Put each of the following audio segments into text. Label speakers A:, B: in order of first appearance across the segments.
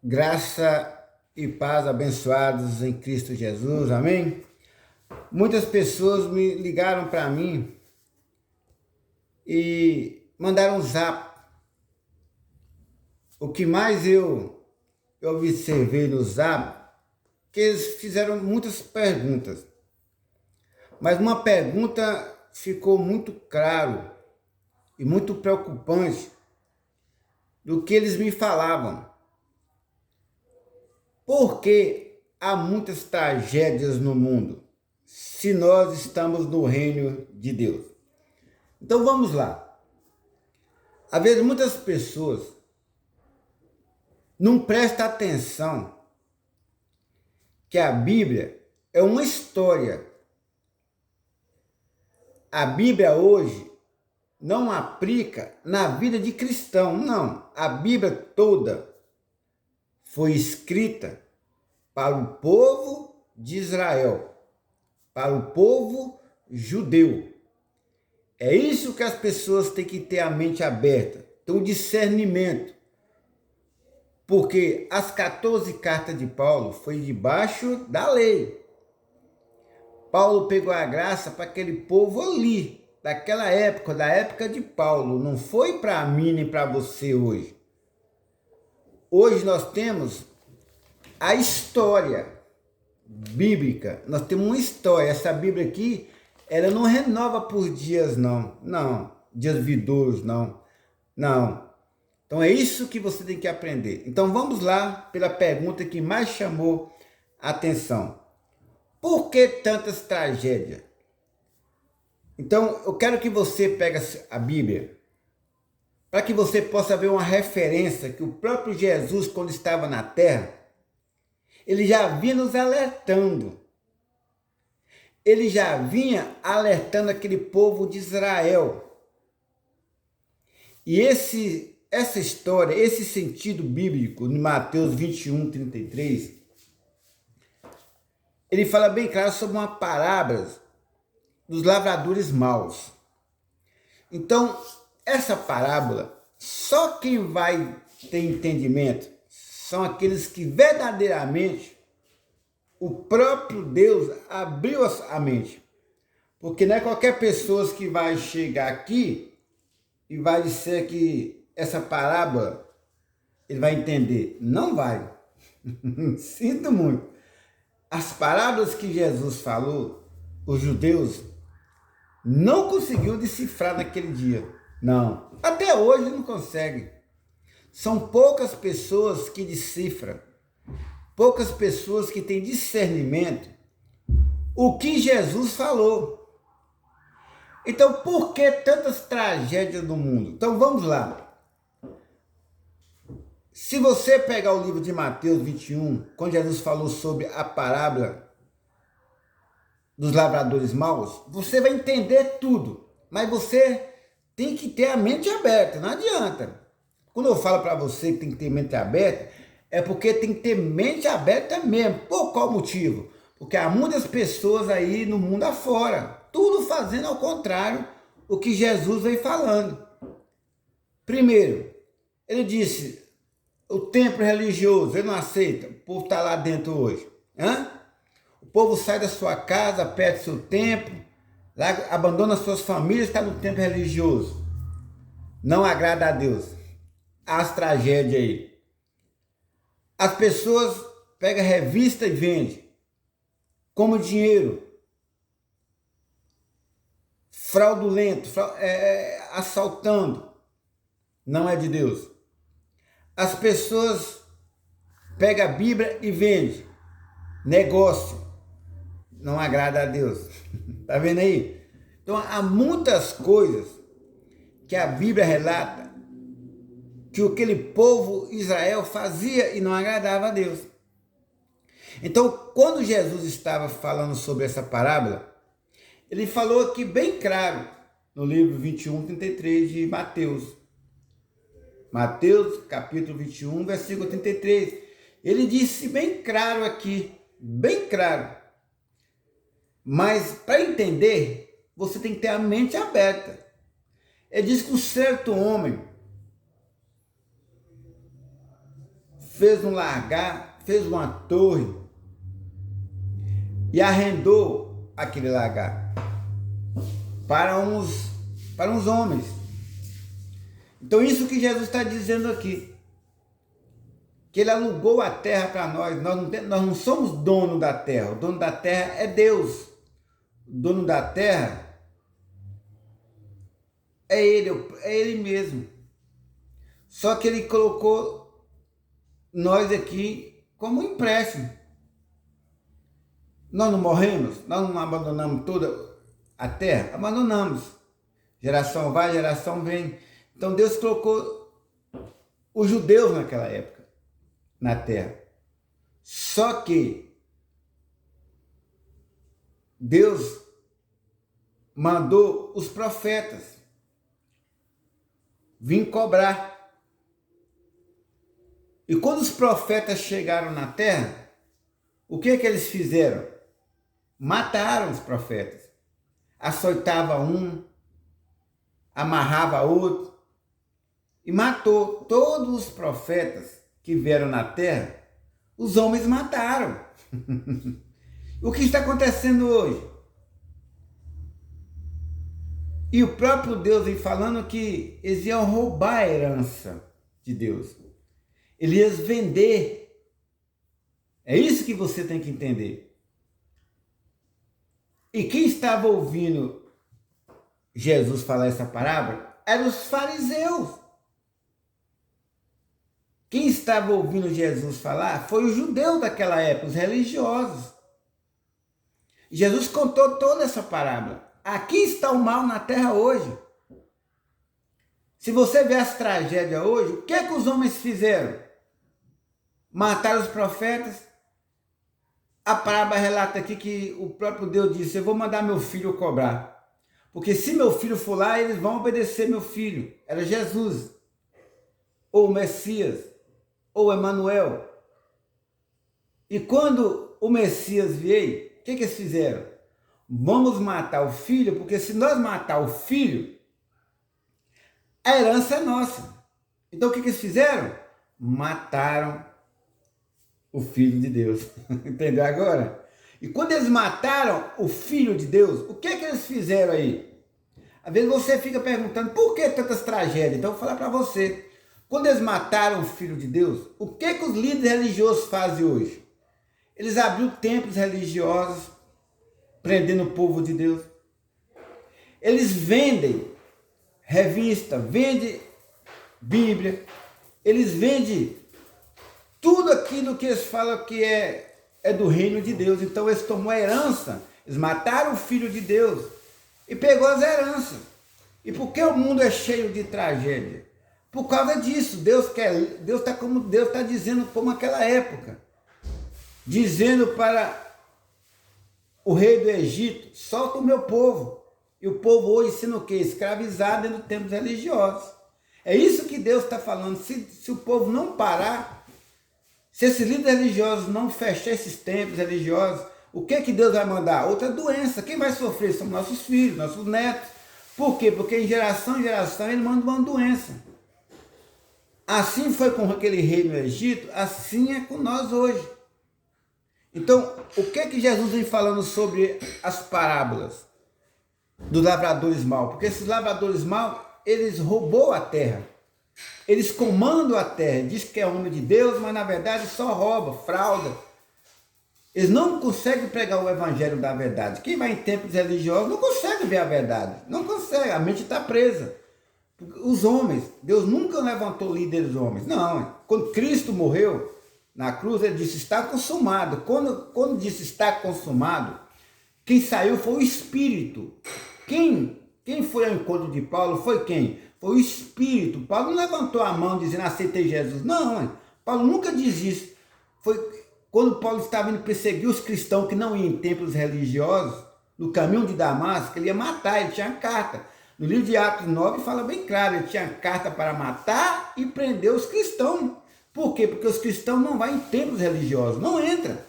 A: Graça e paz abençoados em Cristo Jesus, amém? Muitas pessoas me ligaram para mim e mandaram um zap. O que mais eu observei no zap, que eles fizeram muitas perguntas, mas uma pergunta ficou muito claro e muito preocupante do que eles me falavam. Por que há muitas tragédias no mundo se nós estamos no reino de Deus? Então vamos lá. Às vezes muitas pessoas não prestam atenção que a Bíblia é uma história. A Bíblia hoje não aplica na vida de cristão, não. A Bíblia toda foi escrita para o povo de Israel, para o povo judeu. É isso que as pessoas têm que ter a mente aberta, ter um discernimento. Porque as 14 cartas de Paulo foi debaixo da lei. Paulo pegou a graça para aquele povo ali, daquela época, da época de Paulo. Não foi para mim nem para você hoje. Hoje nós temos a história bíblica. Nós temos uma história. Essa Bíblia aqui, ela não renova por dias, não. Não. Dias vidouros, não. Não. Então é isso que você tem que aprender. Então vamos lá pela pergunta que mais chamou a atenção. Por que tantas tragédias? Então eu quero que você pegue a Bíblia para que você possa ver uma referência que o próprio Jesus, quando estava na terra, ele já vinha nos alertando. Ele já vinha alertando aquele povo de Israel. E essa história, esse sentido bíblico, em Mateus 21, 33, ele fala bem claro sobre uma parábola dos lavradores maus. Então, essa parábola, só quem vai ter entendimento são aqueles que verdadeiramente o próprio Deus abriu a mente. Porque não é qualquer pessoa que vai chegar aqui e vai dizer que essa parábola ele vai entender. Não vai. Sinto muito. As parábolas que Jesus falou, os judeus não conseguiu decifrar naquele dia. Não. Até hoje não consegue. São poucas pessoas que decifram. Poucas pessoas que têm discernimento o que Jesus falou. Então, por que tantas tragédias no mundo? Então, vamos lá. Se você pegar o livro de Mateus 21, quando Jesus falou sobre a parábola dos lavradores maus, você vai entender tudo. Mas você tem que ter a mente aberta, não adianta. Quando eu falo para você que tem que ter mente aberta, é porque tem que ter mente aberta mesmo. Por qual motivo? Porque há muitas pessoas aí no mundo afora, tudo fazendo ao contrário o que Jesus veio falando. Primeiro, ele disse, o templo religioso, ele não aceita, o povo está lá dentro hoje. O povo sai da sua casa, perde seu templo, abandona suas famílias, está no templo religioso. Não agrada a Deus. As tragédias aí. As pessoas pegam revista e vendem como dinheiro. Fraudulento, assaltando. Não é de Deus. As pessoas pegam a Bíblia e vendem. Negócio. Não agrada a Deus. Tá vendo aí? Então há muitas coisas que a Bíblia relata que aquele povo Israel fazia e não agradava a Deus. Então, quando Jesus estava falando sobre essa parábola, ele falou aqui bem claro no livro 21, 33 de Mateus. Mateus, capítulo 21, versículo 33. Ele disse bem claro aqui, bem claro. Mas para entender, você tem que ter a mente aberta. Ele diz que um certo homem fez um largar, fez uma torre e arrendou aquele largar para uns homens. Então isso que Jesus está dizendo aqui, que ele alugou a terra para nós. Nós não somos dono da terra, o dono da terra é Deus. O dono da terra é ele mesmo. Só que ele colocou nós aqui como empréstimo. Nós não morremos, nós não abandonamos toda a terra, abandonamos. Geração vai, geração vem. Então Deus colocou os judeus naquela época na terra. Só que Deus mandou os profetas vir cobrar. E quando os profetas chegaram na terra, o que eles fizeram? Mataram os profetas. Açoitava um, amarrava outro e matou todos os profetas que vieram na terra. Os homens mataram. O que está acontecendo hoje? E o próprio Deus vem falando que eles iam roubar a herança de Deus. Eles iam vender. É isso que você tem que entender. E quem estava ouvindo Jesus falar essa parábola eram os fariseus. Quem estava ouvindo Jesus falar foi os judeus daquela época, os religiosos. Jesus contou toda essa parábola. Aqui está o mal na terra hoje. Se você ver as tragédias hoje, o que é que os homens fizeram? Mataram os profetas. A parábola relata aqui que o próprio Deus disse: eu vou mandar meu filho cobrar. Porque se meu filho for lá, eles vão obedecer meu filho. Era Jesus, ou o Messias, ou Emanuel. E quando o Messias veio, o que eles fizeram? Vamos matar o filho, porque se nós matar o filho, a herança é nossa. Então o que eles fizeram? Mataram o Filho de Deus. Entendeu agora? E quando eles mataram o Filho de Deus, o que eles fizeram aí? Às vezes você fica perguntando, por que tantas tragédias? Então eu vou falar para você. Quando eles mataram o Filho de Deus, o que os líderes religiosos fazem hoje? Eles abriram templos religiosos, prendendo o povo de Deus. Eles vendem revista, vendem Bíblia, eles vendem tudo aquilo que eles falam que é do reino de Deus. Então eles tomou a herança, eles mataram o Filho de Deus e pegou as heranças. E por que o mundo é cheio de tragédia? Por causa disso. Deus está dizendo como aquela época, dizendo para o rei do Egito: solta o meu povo. E o povo hoje sendo o quê? Escravizado dentro de templos religiosos. É isso que Deus está falando. Se o povo não parar, se esses líderes religiosos não fechar esses templos religiosos, o que Deus vai mandar? Outra doença. Quem vai sofrer são nossos filhos, nossos netos. Por quê? Porque em geração ele manda uma doença. Assim foi com aquele rei no Egito, assim é com nós hoje. Então, o que Jesus vem falando sobre as parábolas dos lavradores maus? Porque esses lavradores maus, eles roubou a terra. Eles comandam a terra, diz que é homem de Deus, mas na verdade só rouba, frauda. Eles não conseguem pregar o evangelho da verdade. Quem vai em templos religiosos não consegue ver a verdade. Não consegue, a mente está presa. Os homens, Deus nunca levantou líderes homens. Não, quando Cristo morreu na cruz, ele disse: está consumado. Quando disse está consumado, quem saiu foi o Espírito. Quem foi ao encontro de Paulo foi quem? Foi o Espírito. Paulo não levantou a mão dizendo: aceitei Jesus. Não, Paulo nunca diz isso. Foi quando Paulo estava indo perseguir os cristãos que não iam em templos religiosos, no caminho de Damasco, ele ia matar, ele tinha carta. No livro de Atos 9 fala bem claro, ele tinha carta para matar e prender os cristãos. Por quê? Porque os cristãos não vão em templos religiosos, não entra.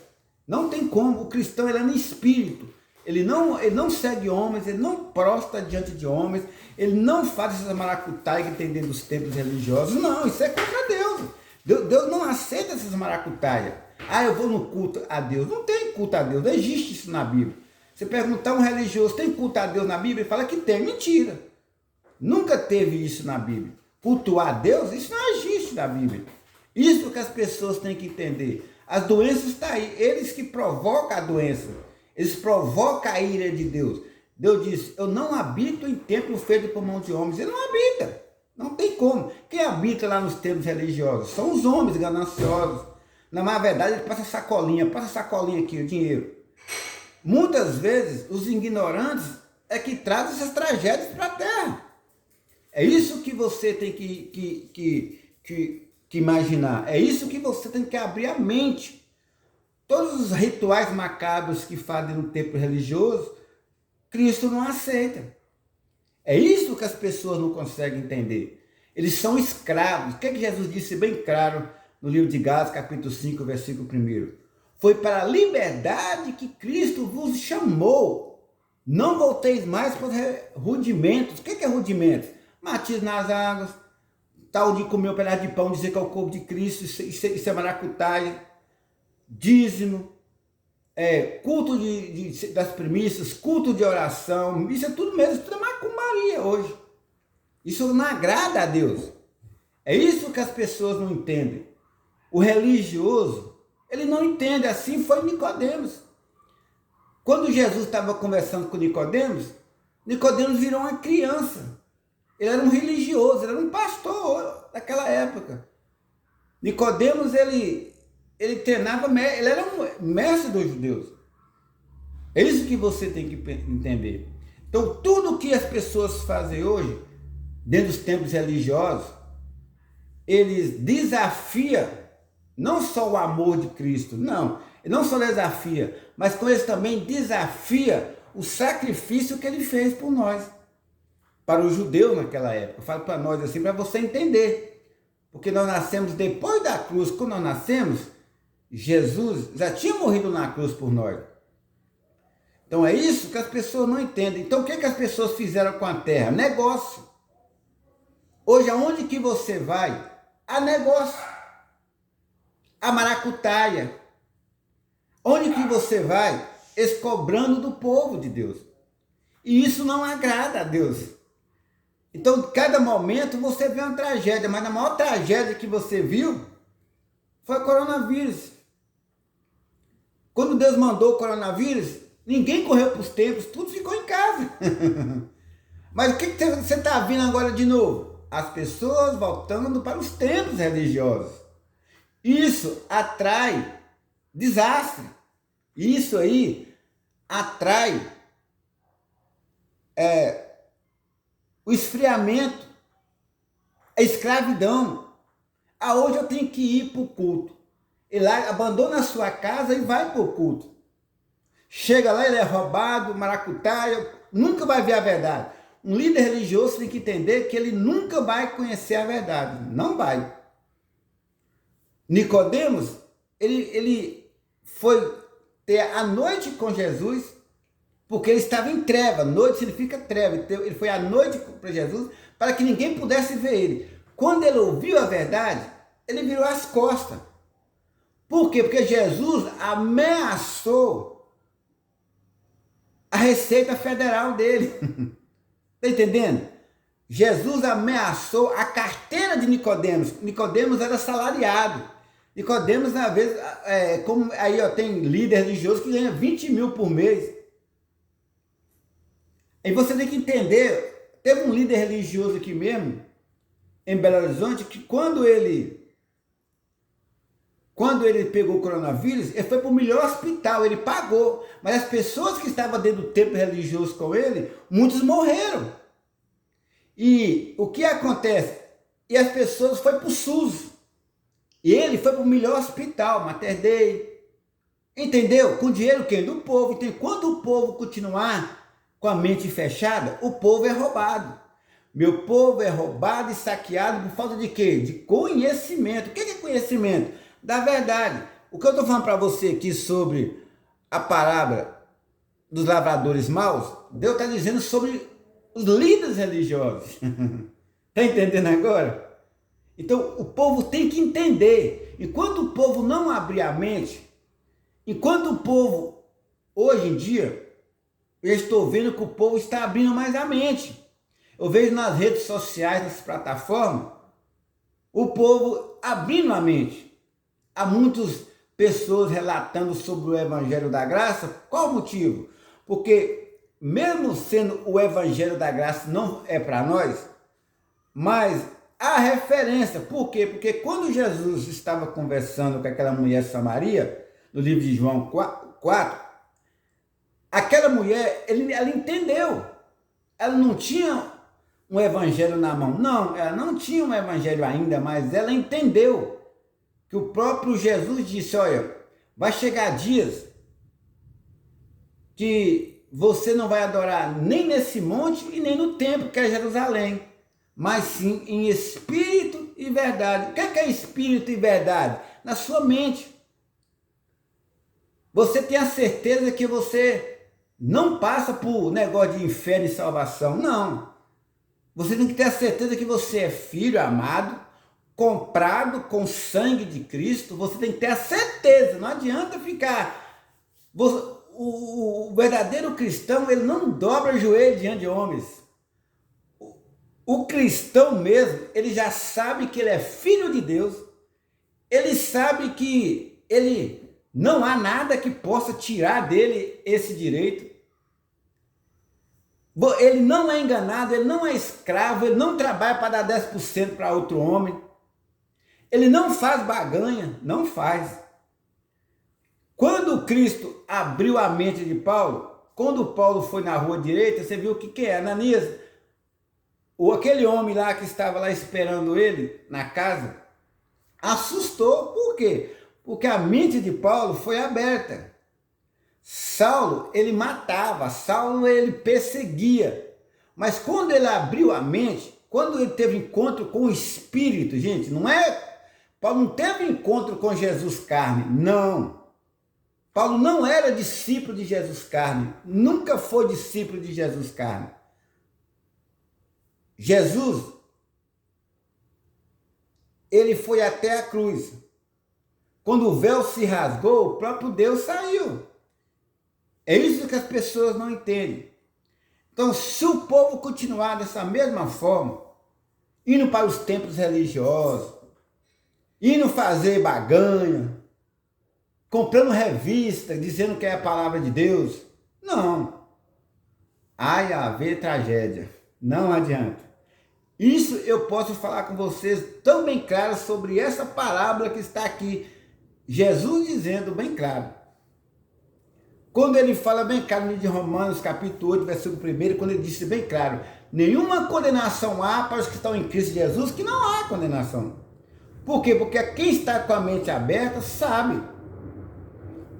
A: Não tem como, o cristão ele é no espírito. Ele não segue homens, ele não prostra diante de homens, ele não faz essas maracutaias que tem dentro dos templos religiosos. Não, isso é contra Deus. Deus não aceita essas maracutaias. Ah, eu vou no culto a Deus. Não tem culto a Deus, não existe isso na Bíblia. Você perguntar a um religioso, tem culto a Deus na Bíblia? Ele fala que tem, mentira. Nunca teve isso na Bíblia. Cultuar a Deus, isso não existe na Bíblia. Isso que as pessoas têm que entender. As doenças estão aí, eles que provocam a doença. Eles provocam a ira de Deus. Deus disse, eu não habito em templo feito por mão de homens. Ele não habita. Não tem como. Quem habita lá nos templos religiosos? São os homens gananciosos. Na verdade, ele passa sacolinha aqui, o dinheiro. Muitas vezes, os ignorantes é que trazem essas tragédias para a terra. É isso que você tem que imaginar. É isso que você tem que abrir a mente. Todos os rituais macabros que fazem no templo religioso, Cristo não aceita. É isso que as pessoas não conseguem entender. Eles são escravos. O que é que Jesus disse bem claro no livro de Gálatas, capítulo 5, versículo 1? Foi para a liberdade que Cristo vos chamou. Não volteis mais para os rudimentos. O que é rudimentos? Batismo nas águas, tal de comer um pedaço de pão, dizer que é o corpo de Cristo, isso é maracutaia, dízimo, culto das primícias, culto de oração, isso é tudo mesmo, isso tudo é macumbaria hoje. Isso não agrada a Deus. É isso que as pessoas não entendem. O religioso, ele não entende, assim foi Nicodemos. Quando Jesus estava conversando com Nicodemos, Nicodemos virou uma criança. Ele era um religioso, ele era um pastor daquela época. Nicodemos, ele treinava, ele era um mestre dos judeus. É isso que você tem que entender. Então, tudo que as pessoas fazem hoje, dentro dos templos religiosos, eles desafiam não só o amor de Cristo, não só desafia, mas com eles também desafia o sacrifício que ele fez por nós. Para os judeus naquela época. Eu falo para nós assim, para você entender. Porque nós nascemos depois da cruz. Quando nós nascemos, Jesus já tinha morrido na cruz por nós. Então é isso que as pessoas não entendem. Então o que as pessoas fizeram com a terra? Negócio. Hoje aonde que você vai? Há negócio. A maracutaia. Onde que você vai? Eles cobrando do povo de Deus. E isso não agrada a Deus. Então, cada momento você vê uma tragédia, mas a maior tragédia que você viu foi o coronavírus. Quando Deus mandou o coronavírus, ninguém correu para os templos, tudo ficou em casa. Mas o que você está vendo agora de novo? As pessoas voltando para os templos religiosos. Isso atrai desastre. Isso aí atrai o esfriamento, a escravidão. Hoje eu tenho que ir para o culto. Ele lá abandona a sua casa e vai para o culto. Chega lá, ele é roubado, maracutaia, nunca vai ver a verdade. Um líder religioso tem que entender que ele nunca vai conhecer a verdade. Não vai. Nicodemos, ele foi ter a noite com Jesus, porque ele estava em treva. Noite significa treva. Então, ele foi à noite para Jesus para que ninguém pudesse ver ele. Quando ele ouviu a verdade, ele virou as costas. Por quê? Porque Jesus ameaçou a Receita Federal dele. Está entendendo? Jesus ameaçou a carteira de Nicodemos. Nicodemos era salariado. Nicodemos, às vezes, como aí tem líder religioso que ganha 20 mil por mês. E você tem que entender, teve um líder religioso aqui mesmo, em Belo Horizonte, que quando ele pegou o coronavírus, ele foi para o melhor hospital, ele pagou. Mas as pessoas que estavam dentro do templo religioso com ele, muitos morreram. E o que acontece? E as pessoas foram para o SUS. E ele foi para o melhor hospital, Mater Dei. Entendeu? Com dinheiro quem? Do povo. Então, quando o povo continuar com a mente fechada, o povo é roubado. Meu povo é roubado e saqueado por falta de quê? De conhecimento. O que é conhecimento? Da verdade. O que eu estou falando para você aqui sobre a parábola dos lavradores maus, Deus está dizendo sobre os líderes religiosos. Está entendendo agora? Então o povo tem que entender. Enquanto o povo não abrir a mente, enquanto o povo, hoje em dia, eu estou vendo que o povo está abrindo mais a mente. Eu vejo nas redes sociais, nas plataformas, o povo abrindo a mente. Há muitas pessoas relatando sobre o Evangelho da Graça. Qual o motivo? Porque mesmo sendo o Evangelho da Graça não é para nós, mas há referência. Por quê? Porque quando Jesus estava conversando com aquela mulher Samaria, no livro de João 4, aquela mulher, ela entendeu. Ela não tinha um evangelho na mão. Não, ela não tinha um evangelho ainda, mas ela entendeu que o próprio Jesus disse, olha, vai chegar dias que você não vai adorar nem nesse monte e nem no templo, que é Jerusalém, mas sim em espírito e verdade. O que é espírito e verdade? Na sua mente. Você tem a certeza que você não passa por negócio de inferno e salvação. Não. Você tem que ter a certeza que você é filho amado, comprado com sangue de Cristo. Você tem que ter a certeza. Não adianta ficar... O verdadeiro cristão, ele não dobra o joelho diante de homens. O cristão mesmo, ele já sabe que ele é filho de Deus. Ele sabe que ele não há nada que possa tirar dele esse direito. Ele não é enganado, ele não é escravo, ele não trabalha para dar 10% para outro homem. Ele não faz baganha, não faz. Quando Cristo abriu a mente de Paulo, quando Paulo foi na rua direita, você viu o que é? Ananias, ou aquele homem lá que estava lá esperando ele na casa, assustou. Por quê? Porque a mente de Paulo foi aberta. Saulo, ele matava, Saulo, ele perseguia. Mas quando ele abriu a mente, quando ele teve encontro com o Espírito, gente, não é... Paulo não teve encontro com Jesus carne, não. Paulo não era discípulo de Jesus carne, nunca foi discípulo de Jesus carne. Jesus, ele foi até a cruz. Quando o véu se rasgou, o próprio Deus saiu. É isso que as pessoas não entendem. Então, se o povo continuar dessa mesma forma, indo para os templos religiosos, indo fazer baganha, comprando revista, dizendo que é a palavra de Deus, não. Ai, haver tragédia. Não adianta. Isso eu posso falar com vocês tão bem claro sobre essa parábola que está aqui. Jesus dizendo bem claro. Quando ele fala bem claro no livro de Romanos, capítulo 8, versículo 1, quando ele disse bem claro, nenhuma condenação há para os que estão em Cristo Jesus, que não há condenação. Por quê? Porque quem está com a mente aberta sabe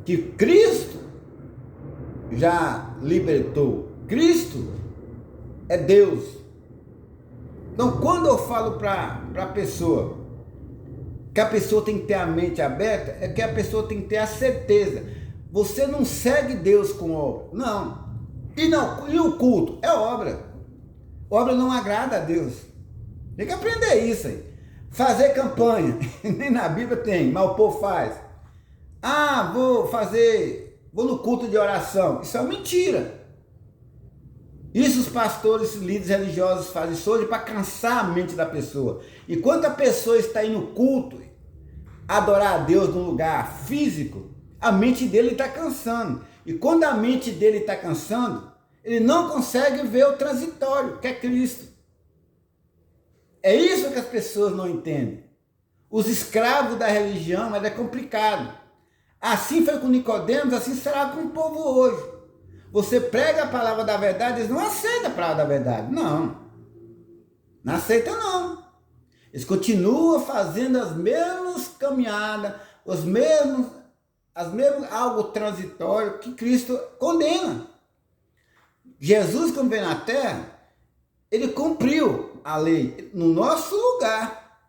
A: que Cristo já libertou. Cristo é Deus. Então, quando eu falo para a pessoa que a pessoa tem que ter a mente aberta, é que a pessoa tem que ter a certeza. Você não segue Deus com obra. Não. E o culto? É obra. Obra não agrada a Deus. Tem que aprender isso aí. Fazer campanha. Nem na Bíblia tem, mas o povo faz. Ah, vou no culto de oração. Isso é mentira. Isso os pastores, líderes religiosos fazem isso hoje para cansar a mente da pessoa. Enquanto a pessoa está indo no culto, adorar a Deus num lugar físico, a mente dele está cansando. E quando a mente dele está cansando, ele não consegue ver o transitório, que é Cristo. É isso que as pessoas não entendem. Os escravos da religião, é complicado. Assim foi com Nicodemos, assim será com o povo hoje. Você prega a palavra da verdade, eles não aceitam a palavra da verdade. Não. Não aceitam, não. Eles continuam fazendo as mesmas caminhadas, as mesmas algo transitório que Cristo condena. Jesus, quando veio na terra, ele cumpriu a lei no nosso lugar.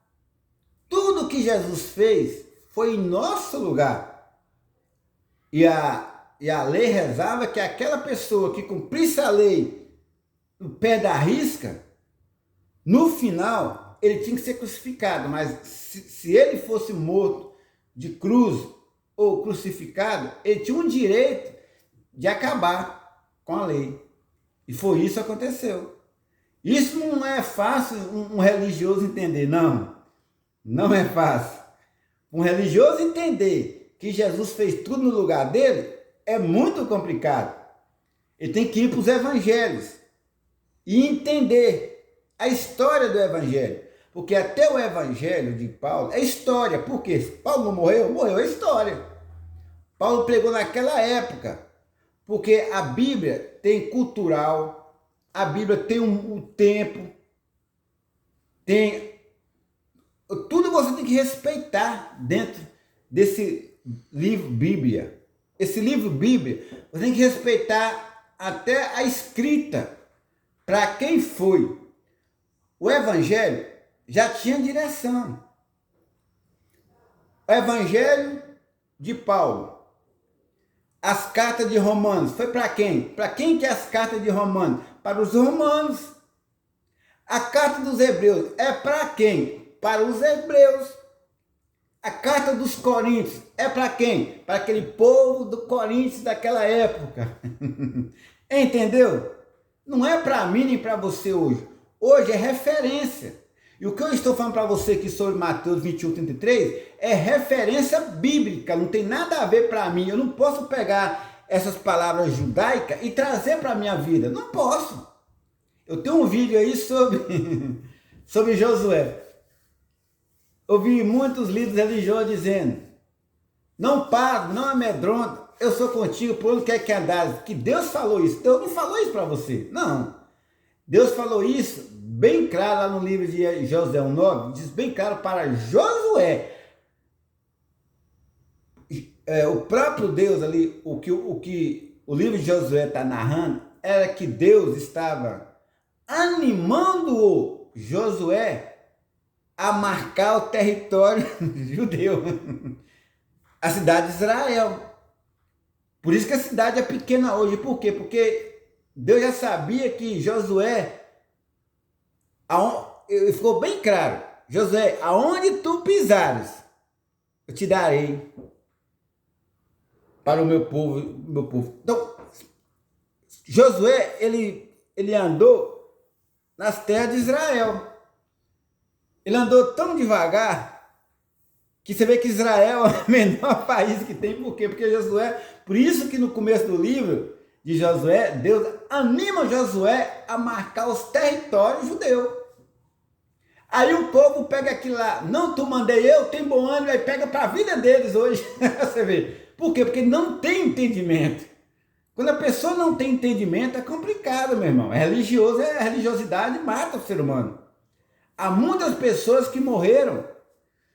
A: Tudo que Jesus fez foi em nosso lugar. E a lei rezava que aquela pessoa que cumprisse a lei no pé da risca, no final, ele tinha que ser crucificado, mas se ele fosse morto de cruz ou crucificado, ele tinha um direito de acabar com a lei. E foi isso que aconteceu. Isso não é fácil um religioso entender, não. Não é fácil. Um religioso entender que Jesus fez tudo no lugar dele é muito complicado. Ele tem que ir para os evangelhos e entender a história do evangelho. Porque até o evangelho de Paulo é história. Por quê? Paulo não morreu? Morreu, é história. Paulo pregou naquela época. Porque a Bíblia tem cultural, a Bíblia tem um tempo, tem... Tudo você tem que respeitar dentro desse livro Bíblia. Esse livro Bíblia, você tem que respeitar até a escrita. Para quem foi? O Evangelho já tinha direção. O Evangelho de Paulo. As cartas de Romanos, foi para quem? Para quem que é as cartas de Romanos? Para os romanos. A carta dos Hebreus é para quem? Para os hebreus. A carta dos Coríntios é para quem? Para aquele povo do Coríntios daquela época. Entendeu? Não é para mim nem para você hoje. Hoje é referência. E o que eu estou falando para você aqui sobre Mateus 21, 33 é referência bíblica, não tem nada a ver para mim. Eu não posso pegar essas palavras judaicas e trazer para a minha vida. Não posso. Eu tenho um vídeo aí sobre Josué. Eu vi muitos líderes religiosos dizendo: não pago, não amedronta, eu sou contigo por onde quer que andares. Que Deus falou isso. Deus não falou isso para você. Não. Deus falou isso bem claro lá no livro de Josué 9, diz bem claro para Josué. O próprio Deus ali, o que o livro de Josué está narrando, era que Deus estava animando o Josué a marcar o território judeu, a cidade de Israel. Por isso que a cidade é pequena hoje. Por quê? Porque Deus já sabia que Josué, ficou bem claro, Josué, aonde tu pisares, eu te darei para o meu povo. Então, Josué, ele andou nas terras de Israel. Ele andou tão devagar que você vê que Israel é o menor país que tem. Por quê? Porque Josué, por isso que no começo do livro de Josué, Deus anima Josué a marcar os territórios judeus. Aí o povo pega aquilo lá, não, tu mandei eu, tem bom ânimo, aí pega para a vida deles hoje. Você vê. Por quê? Porque não tem entendimento. Quando a pessoa não tem entendimento, é complicado, meu irmão. É religioso, a religiosidade mata o ser humano. Há muitas pessoas que morreram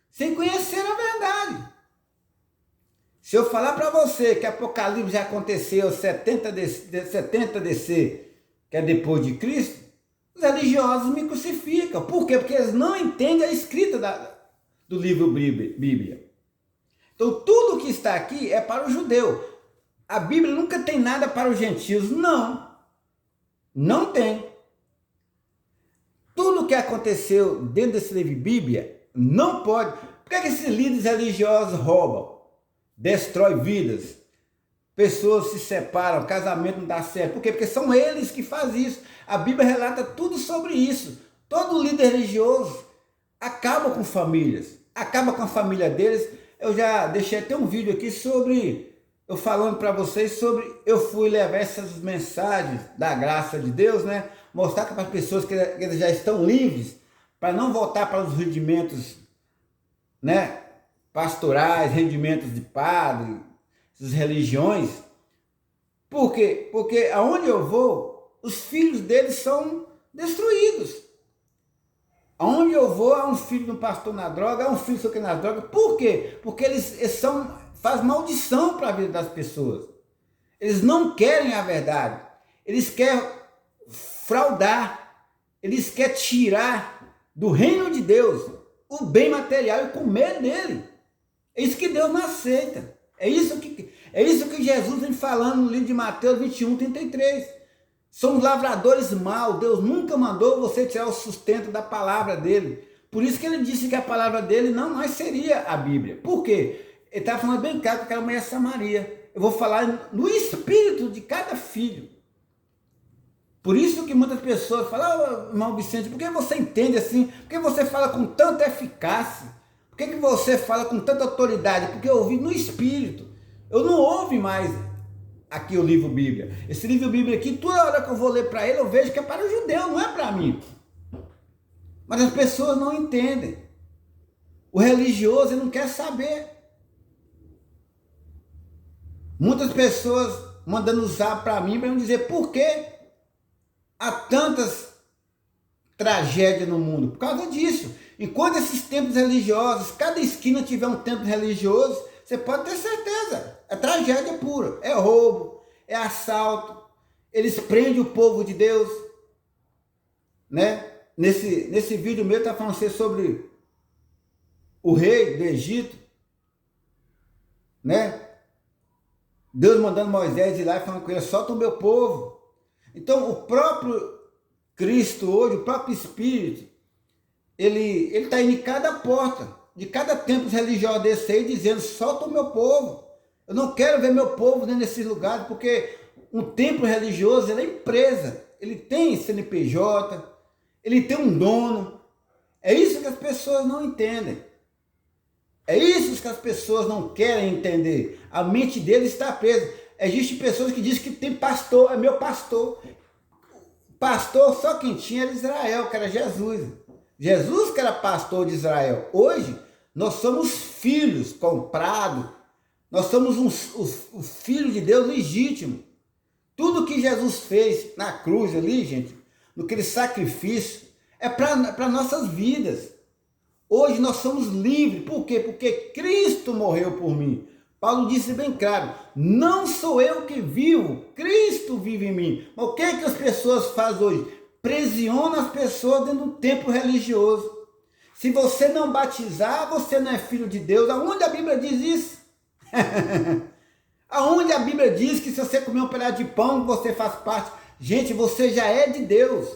A: sem conhecer a verdade. Se eu falar para você que Apocalipse já aconteceu 70 DC, que é depois de Cristo, os religiosos me crucificam. Por quê? Porque eles não entendem a escrita do livro Bíblia. Então tudo que está aqui é para o judeu. A Bíblia nunca tem nada para os gentios. Não. Não tem. Tudo que aconteceu dentro desse livro Bíblia não pode. Por que esses líderes religiosos roubam? Destrói vidas. Pessoas se separam, casamento não dá certo. Por quê? Porque são eles que fazem isso. A Bíblia relata tudo sobre isso. Todo líder religioso acaba com famílias. Acaba com a família deles. Eu já deixei até um vídeo aqui sobre... Eu falando para vocês sobre... Eu fui levar essas mensagens da graça de Deus, né? Mostrar para as pessoas que eles já estão livres. Para não voltar para os rudimentos, né? Pastorais, rendimentos de padre, essas religiões. Por quê? Porque aonde eu vou, os filhos deles são destruídos. Aonde eu vou, há um filho de um pastor na droga, há um filho que na droga. Por quê? Porque eles faz maldição para a vida das pessoas. Eles não querem a verdade. Eles querem fraudar. Eles querem tirar do reino de Deus o bem material e comer dele. É isso que Deus não aceita. É isso que Jesus vem falando no livro de Mateus 21, 33. São os lavradores maus. Deus nunca mandou você tirar o sustento da palavra dele. Por isso que ele disse que a palavra dele não mais seria a Bíblia. Por quê? Ele estava falando bem claro com aquela mulher Samaria. Eu vou falar no espírito de cada filho. Por isso que muitas pessoas falam, irmão Vicente, por que você entende assim? Por que você fala com tanta eficácia? Por que você fala com tanta autoridade? Porque eu ouvi no espírito. Eu não ouvi mais aqui o livro Bíblia. Esse livro Bíblia aqui, toda hora que eu vou ler para ele, eu vejo que é para o judeu, não é para mim. Mas as pessoas não entendem. O religioso ele não quer saber. Muitas pessoas mandando usar para mim, para me dizer por que há tantas tragédias no mundo. Por causa disso. Enquanto esses templos religiosos, cada esquina tiver um templo religioso, você pode ter certeza. É tragédia pura. É roubo, é assalto. Eles prendem o povo de Deus. Né? Nesse vídeo meu está falando sobre o rei do Egito. Né? Deus mandando Moisés ir lá e falando com ele, solta o meu povo. Então o próprio Cristo hoje, o próprio Espírito, ele está indo em cada porta, de cada templo religioso desse aí, dizendo, solta o meu povo. Eu não quero ver meu povo dentro desses lugares, porque um templo religioso ele é empresa, ele tem CNPJ, ele tem um dono. É isso que as pessoas não entendem. É isso que as pessoas não querem entender. A mente deles está presa. Existem pessoas que dizem que tem pastor, é meu pastor. Pastor só quem tinha era Israel, que era Jesus. Jesus que era pastor de Israel. Hoje, nós somos filhos comprados. Nós somos o filho de Deus legítimo. Tudo que Jesus fez na cruz ali, gente, naquele sacrifício, é para nossas vidas. Hoje nós somos livres. Por quê? Porque Cristo morreu por mim. Paulo disse bem claro, não sou eu que vivo, Cristo vive em mim. Mas o que é que as pessoas fazem hoje? Prisionam as pessoas dentro de um templo religioso. Se você não batizar, você não é filho de Deus. Aonde a Bíblia diz isso? Aonde a Bíblia diz que se você comer um pedaço de pão, você faz parte? Gente, você já é de Deus.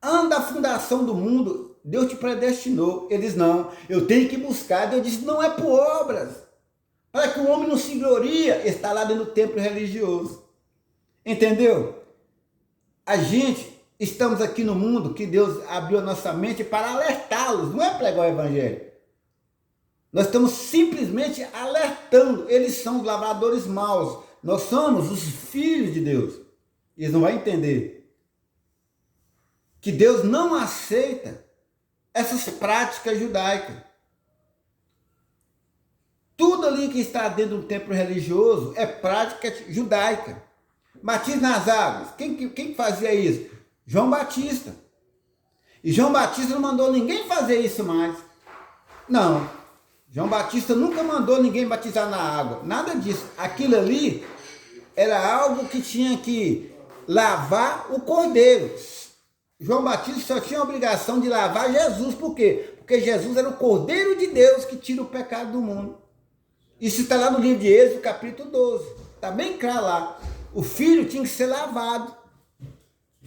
A: Antes da fundação do mundo, Deus te predestinou. Eles não, eu tenho que buscar. Deus disse, não é por obras. Para que o homem não se gloria, está lá dentro do templo religioso. Entendeu? A gente, estamos aqui no mundo, que Deus abriu a nossa mente para alertá-los, não é pregar o evangelho. Nós estamos simplesmente alertando, eles são os lavradores maus, nós somos os filhos de Deus. Eles não vão entender que Deus não aceita essas práticas judaicas. Tudo ali que está dentro do templo religioso é prática judaica. Batismo nas águas. Quem fazia isso? João Batista. E João Batista não mandou ninguém fazer isso mais. Não. João Batista nunca mandou ninguém batizar na água. Nada disso. Aquilo ali era algo que tinha que lavar o cordeiro. João Batista só tinha a obrigação de lavar Jesus. Por quê? Porque Jesus era o cordeiro de Deus que tira o pecado do mundo. Isso está lá no livro de Êxodo, capítulo 12. Está bem claro lá. O filho tinha que ser lavado.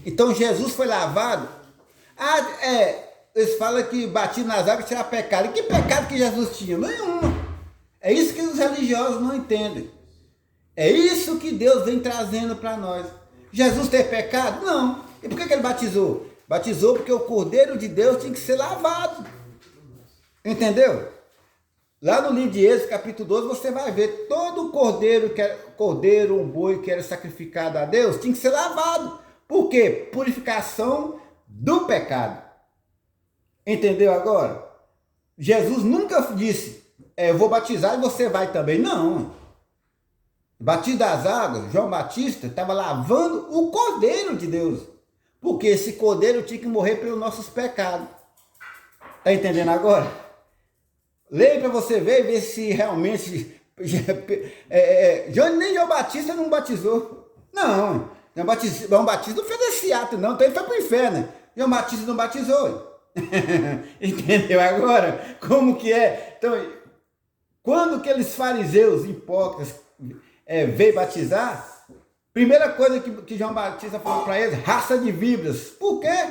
A: Então Jesus foi lavado. Eles falam que batismo nas águas tira pecado. E que pecado que Jesus tinha? Nenhuma. É isso que os religiosos não entendem. É isso que Deus vem trazendo para nós. Jesus tem pecado? Não. E por que ele batizou? Batizou porque o cordeiro de Deus tinha que ser lavado. Entendeu? Lá no livro de Êxodo, capítulo 12, você vai ver todo cordeiro, um boi que era sacrificado a Deus, tinha que ser lavado. Por quê? Purificação do pecado. Entendeu agora? Jesus nunca disse, eu vou batizar e você vai também. Não. Batismo das águas, João Batista estava lavando o cordeiro de Deus. Porque esse cordeiro tinha que morrer pelos nossos pecados. Está entendendo agora? Leia para você ver e ver se realmente nem João Batista não batizou. Não, João Batista não fez esse ato não, então ele foi para o inferno. João Batista não batizou. Entendeu agora como que é? Então, quando aqueles fariseus hipócritas veio batizar, primeira coisa que João Batista falou para eles, raça de víboras. Por quê?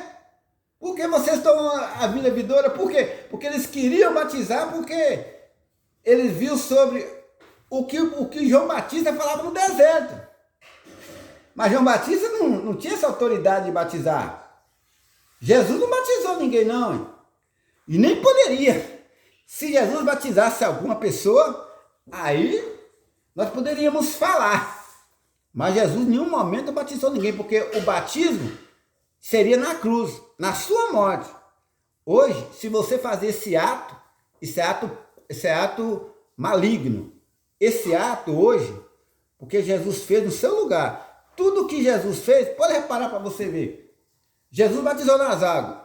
A: Por que vocês tomam a vinha vidoura? Por quê? Porque eles queriam batizar, porque eles viram sobre o que João Batista falava no deserto. Mas João Batista não tinha essa autoridade de batizar. Jesus não batizou ninguém, não. E nem poderia. Se Jesus batizasse alguma pessoa, aí nós poderíamos falar. Mas Jesus em nenhum momento batizou ninguém, porque o batismo seria na cruz, na sua morte. Hoje, se você fazer esse ato, esse é ato maligno. Esse ato hoje, porque Jesus fez no seu lugar. Tudo que Jesus fez, pode reparar para você ver. Jesus batizou nas águas.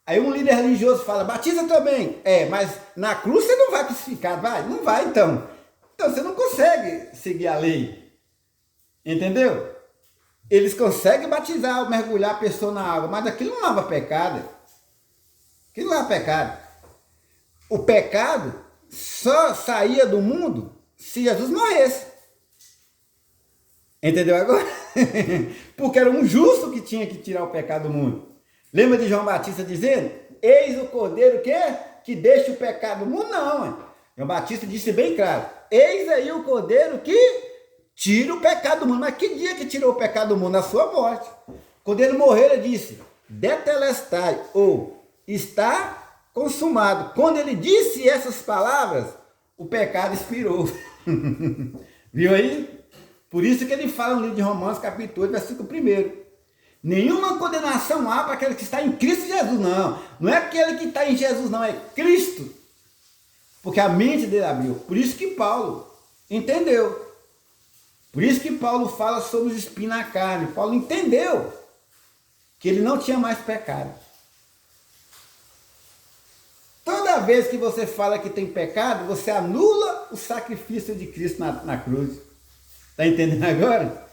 A: Aí um líder religioso fala, batiza também. Mas na cruz você não vai crucificar, vai? Não vai então. Então você não consegue seguir a lei. Entendeu? Eles conseguem batizar, mergulhar a pessoa na água, mas aquilo não lava pecado. Aquilo não é pecado. O pecado só saía do mundo se Jesus morresse. Entendeu agora? Porque era um justo que tinha que tirar o pecado do mundo. Lembra de João Batista dizendo, eis o cordeiro que deixa o pecado do mundo? Não, João Batista disse bem claro, eis aí o cordeiro que tira o pecado do mundo. Mas que dia que tirou o pecado do mundo? Na sua morte. Quando ele morreu, ele disse, detelestai, ou está consumado. Quando ele disse essas palavras, o pecado expirou. Viu aí? Por isso que ele fala no livro de Romanos, capítulo 8, versículo 1. Nenhuma condenação há para aquele que está em Cristo Jesus, não. Não é aquele que está em Jesus, não, é Cristo. Porque a mente dele abriu. Por isso que Paulo entendeu. Por isso que Paulo fala sobre os espinhos na carne. Paulo entendeu que ele não tinha mais pecado. Toda vez que você fala que tem pecado, você anula o sacrifício de Cristo na cruz. Está entendendo agora?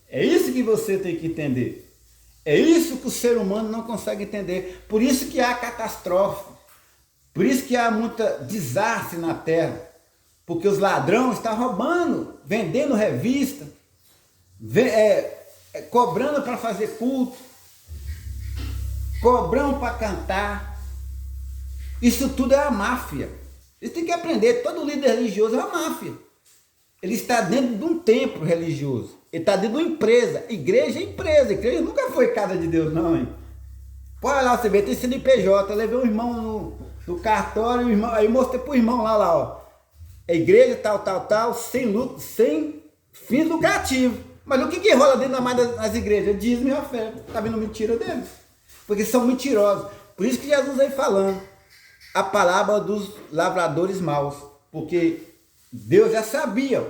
A: É isso que você tem que entender. É isso que o ser humano não consegue entender. Por isso que há catástrofe. Por isso que há muita desastre na terra. Porque os ladrões estão roubando, vendendo revista, cobrando para fazer culto, cobrando para cantar. Isso tudo é a máfia. Eles têm que aprender, todo líder religioso é uma máfia. Ele está dentro de um templo religioso. Ele está dentro de uma empresa. Igreja é empresa. Igreja nunca foi casa de Deus, não, hein? Pode lá, você vê, tem CNPJ. Eu levei um irmão no cartório, aí mostrei para o irmão lá, ó. É igreja, tal, sem lucro, sem fins lucrativos. Mas o que rola dentro das igrejas? Dízimo e oferta. Está vendo mentira deles? Porque são mentirosos. Por isso que Jesus vem falando a palavra dos lavradores maus. Porque Deus já sabia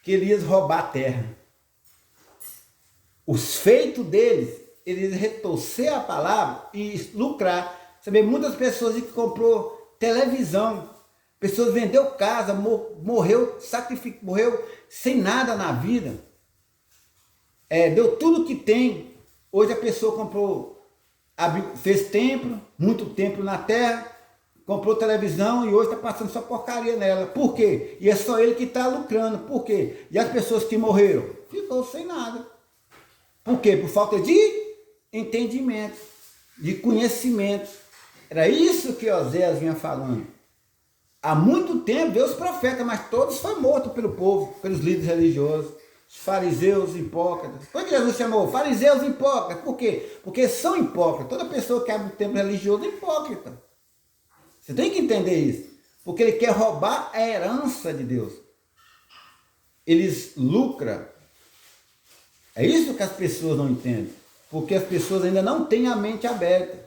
A: que ele ia roubar a terra. Os feitos deles, eles iam retorcer a palavra e lucrar. Você vê muitas pessoas que comprou televisão, pessoas vendeu casa, morreu sem nada na vida. Deu tudo que tem. Hoje a pessoa comprou, fez templo, muito templo na terra, comprou televisão e hoje está passando só porcaria nela. Por quê? E é só ele que está lucrando. Por quê? E as pessoas que morreram? Ficou sem nada. Por quê? Por falta de entendimento, de conhecimento. Era isso que Oséias vinha falando. Há muito tempo veio os profetas, mas todos foram mortos pelo povo, pelos líderes religiosos, os fariseus hipócritas. Por que Jesus chamou fariseus hipócritas? Por quê? Porque são hipócritas. Toda pessoa que abre um templo religioso é hipócrita. Você tem que entender isso. Porque ele quer roubar a herança de Deus. Eles lucram. É isso que as pessoas não entendem. Porque as pessoas ainda não têm a mente aberta.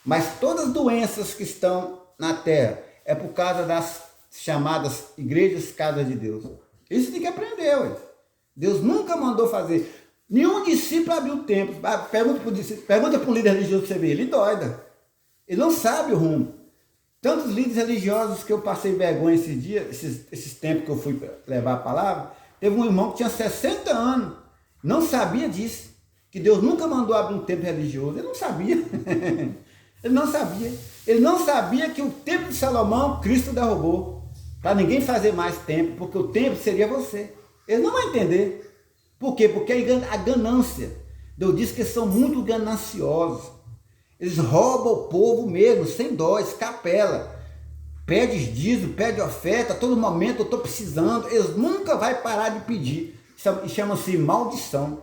A: Mas todas as doenças que estão na terra é por causa das chamadas igrejas casa de Deus. Isso tem que aprender, ué. Deus nunca mandou fazer. Nenhum discípulo abriu o templo. Pergunta para um líder religioso para você ver. Ele doida. Ele não sabe o rumo. Tantos líderes religiosos que eu passei vergonha esses dias, esses tempos que eu fui levar a palavra, teve um irmão que tinha 60 anos, não sabia disso, que Deus nunca mandou abrir um templo religioso. Ele não sabia. Ele não sabia. Ele não sabia que o templo de Salomão, Cristo derrubou, para ninguém fazer mais templo, porque o templo seria você. Ele não vai entender. Por quê? Porque a ganância. Deus diz que eles são muito gananciosos. Eles roubam o povo mesmo, sem dó, escapela. Pede dízimo, pede oferta, a todo momento eu estou precisando. Eles nunca vão parar de pedir. Isso chama-se maldição.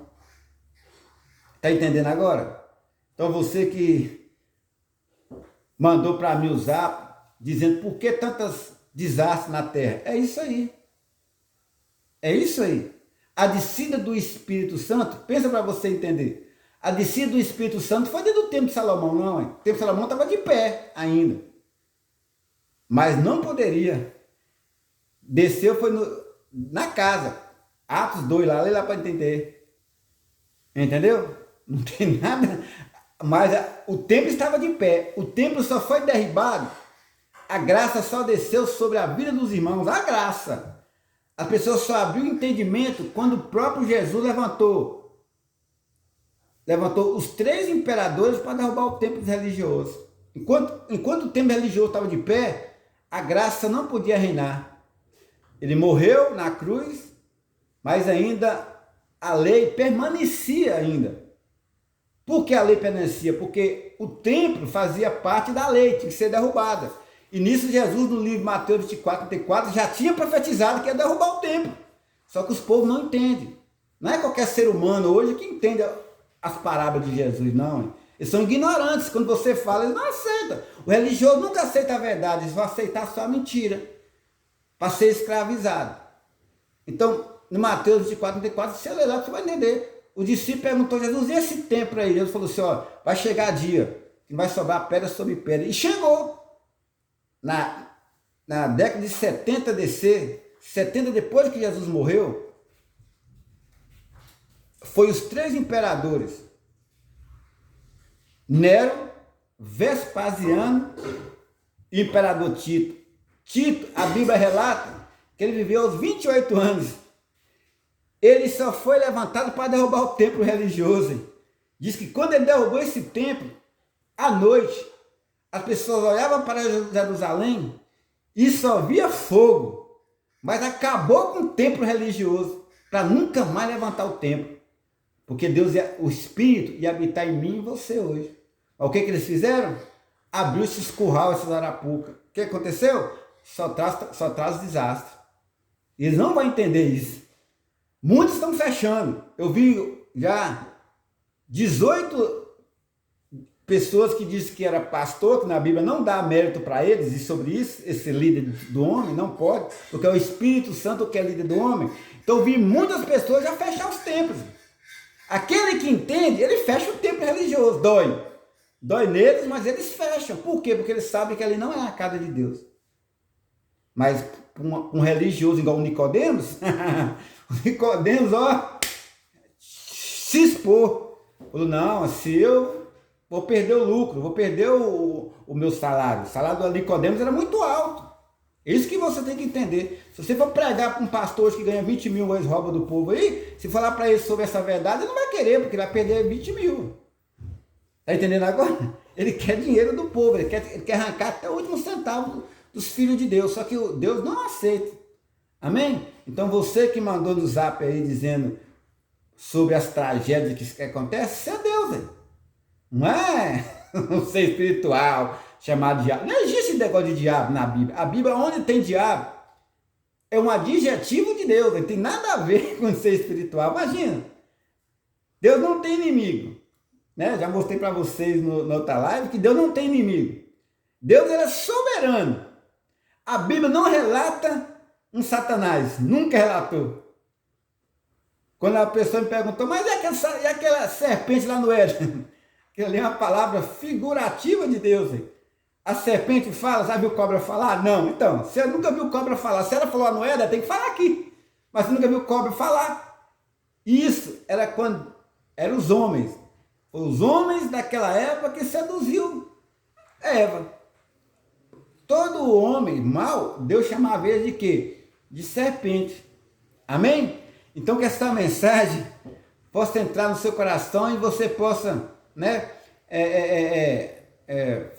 A: Está entendendo agora? Então você que mandou para mim o zap, dizendo por que tantos desastres na terra. É isso aí. É isso aí. A descida do Espírito Santo, pensa para você entender. A descida do Espírito Santo foi desde o tempo de Salomão, não. O tempo de Salomão estava de pé ainda. Mas não poderia. Desceu, foi na casa. Atos 2, lê lá para entender. Entendeu? Não tem nada. Mas o templo estava de pé. O templo só foi derribado. A graça só desceu sobre a vida dos irmãos. A graça. A pessoa só abriu o entendimento quando o próprio Jesus levantou os 3 imperadores para derrubar o templo religioso. Enquanto o templo religioso estava de pé, a graça não podia reinar. Ele morreu na cruz, mas ainda a lei permanecia ainda. Por que a lei permanecia? Porque o templo fazia parte da lei, tinha que ser derrubada. E nisso Jesus, no livro de Mateus 24, 34, já tinha profetizado que ia derrubar o templo. Só que os povos não entendem. Não é qualquer ser humano hoje que entende as parábolas de Jesus, não. Eles são ignorantes. Quando você fala, eles não aceitam. O religioso nunca aceita a verdade, eles vão aceitar só a mentira, para ser escravizado. Então, no Mateus 24, 34, você lê lá, você vai entender. O discípulo perguntou a Jesus, e esse templo aí? Jesus falou assim, ó, vai chegar dia, que vai sobrar pedra sobre pedra. E chegou. Na década de 70 DC, 70 depois que Jesus morreu, foi os 3 imperadores, Nero, Vespasiano e o imperador Tito. Tito, a Bíblia relata que ele viveu aos 28 anos. Ele só foi levantado para derrubar o templo religioso. Diz que quando ele derrubou esse templo, à noite, as pessoas olhavam para Jerusalém e só via fogo. Mas acabou com o templo religioso, para nunca mais levantar o templo. Porque Deus, o Espírito, ia habitar em mim e você hoje. O que eles fizeram? Abriu esses curral, essas arapucas. O que aconteceu? Só traz desastre. Eles não vão entender isso. Muitos estão fechando. Eu vi já 18 pessoas que dizem que era pastor, que na Bíblia não dá mérito para eles, e sobre isso, esse líder do homem não pode, porque é o Espírito Santo que é líder do homem. Então eu vi muitas pessoas já fechar os templos. Aquele que entende, ele fecha o templo religioso. Dói neles, mas eles fecham. Por quê? Porque eles sabem que ali não é a casa de Deus. Mas um religioso igual o Nicodemos, o Nicodemos, ó, se expor. Falou, não, se eu vou perder o lucro, vou perder o meu salário. O salário do Nicodemos era muito alto. É isso que você tem que entender. Se você for pregar para um pastor que ganha 20 mil, eles roubam do povo aí, se falar para ele sobre essa verdade, ele não vai querer, porque ele vai perder 20 mil. Está entendendo agora? Ele quer dinheiro do povo, ele quer arrancar até o último centavo dos filhos de Deus, só que Deus não aceita. Amém? Então você que mandou no zap aí dizendo sobre as tragédias que acontecem, isso é Deus aí. Não é um ser espiritual chamado diabo. Não existe negócio de diabo na Bíblia. A Bíblia, onde tem diabo, é um adjetivo de Deus. Não tem nada a ver com ser espiritual. Imagina. Deus não tem inimigo. Né? Já mostrei para vocês na outra live que Deus não tem inimigo. Deus era soberano. A Bíblia não relata um Satanás. Nunca relatou. Quando a pessoa me perguntou, mas e aquela serpente lá no Éden? Aquilo ali é uma palavra figurativa de Deus. Hein? A serpente fala, já viu cobra falar? Não. Então, você nunca viu cobra falar. Se ela falou lá no Éden, tem que falar aqui. Mas você nunca viu cobra falar. Isso era quando eram os homens. Os homens daquela época que seduziu Eva. Todo homem mau, Deus chamava ele de quê? De serpente. Amém? Então que essa mensagem possa entrar no seu coração e você possa, né,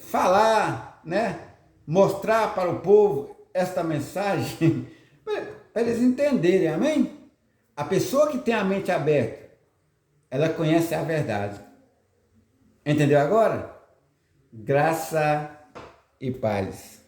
A: falar, né, mostrar para o povo esta mensagem, para eles entenderem, amém? A pessoa que tem a mente aberta, ela conhece a verdade. Entendeu agora? Graça e paz.